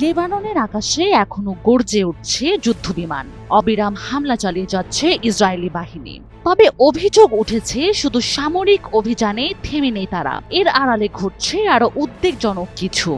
লেবাননের আকাশে এখনো গর্জে উঠছে যুদ্ধবিমান, অবিরাম হামলা চালিয়ে যাচ্ছে ইসরায়েলি বাহিনী। তবে অভিযোগ উঠেছে শুধু সামরিক অভিযানে থেমে নেই তারা, এর আড়ালে ঘটছে আরো উদ্বেগজনক কিছু।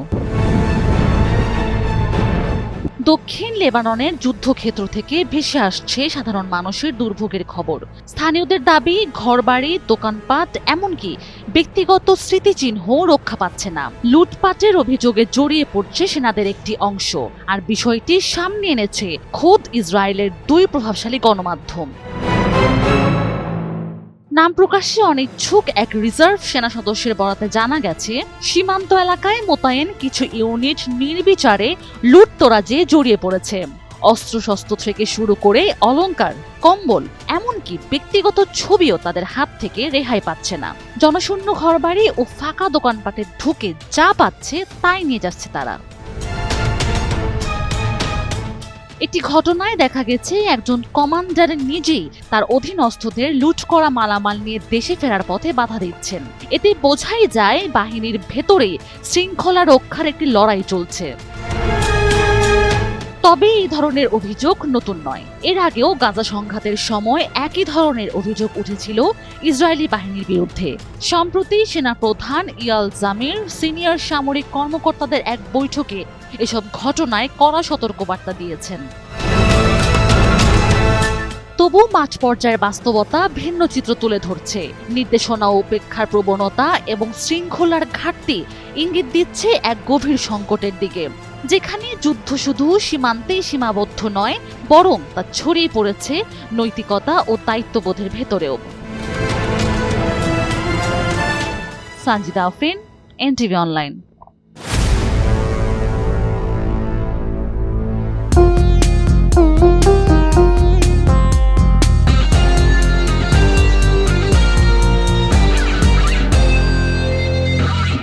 দক্ষিণ লেবাননের যুদ্ধক্ষেত্র থেকে ভেসে আসছে সাধারণ মানুষের দুর্ভোগের খবর। স্থানীয়দের দাবি, ঘরবাড়ি, দোকানপাট, এমনকি ব্যক্তিগত স্মৃতিচিহ্ন রক্ষা পাচ্ছে না। লুটপাটের অভিযোগে জড়িয়ে পড়ছে সেনাদের একটি অংশ, আর বিষয়টি সামনে এনেছে খোদ ইসরায়েলের দুই প্রভাবশালী গণমাধ্যম। নাম প্রকাশে অনিচ্ছুক এক রিজার্ভ সেনা সদস্যের বরাতে জানা গেছে, সীমান্ত এলাকায় মোতায়েন কিছু ইউনিট নির্বিচারে লুটতরাজে জড়িয়ে পড়েছে। অস্ত্রশস্ত্র থেকে শুরু করে অলংকার, কম্বল, এমনকি ব্যক্তিগত ছবিও তাদের হাত থেকে রেহাই পাচ্ছে না। জনশূন্য ঘরবাড়ি ও ফাঁকা দোকানপাটে ঢুকে যা পাচ্ছে তাই নিয়ে যাচ্ছে তারা। একটি ঘটনায় দেখা গেছে একজন কমান্ডার নিজেই তার অধীনস্থদের লুট করা মালামাল নিয়ে দেশে ফেরার পথে বাধা দিচ্ছেন। এতে বোঝাই যায় বাহিনীর ভেতরে শৃঙ্খলা রক্ষার একটি লড়াই চলছে। তবে এই ধরনের অভিযোগ নতুন নয়। এর আগেও গাজা সংঘাতের সময় একই ধরনের অভিযোগ উঠেছিল ইসরায়েলি বাহিনীর বিরুদ্ধে। সম্প্রতি সেনাপ্রধান ইয়াল জামির সিনিয়র সামরিক কর্মকর্তাদের এক বৈঠকে এসব ঘটনায় কড়া সতর্কবার্তা দিয়েছেন। তবু মাঠ পর্যায়ের বাস্তবতা ভিন্ন চিত্র তুলে ধরছে। নির্দেশনা উপেক্ষার প্রবণতা এবং শৃঙ্খলার ঘাটতি ইঙ্গিত দিচ্ছে এক গভীর সংকটের দিকে, যেখানে যুদ্ধ শুধু সীমান্তেই সীমাবদ্ধ নয়, বরং তা ছড়িয়ে পড়েছে নৈতিকতা ও দায়িত্ববোধের ভেতরেও। Sanjida Afrin, NTV online.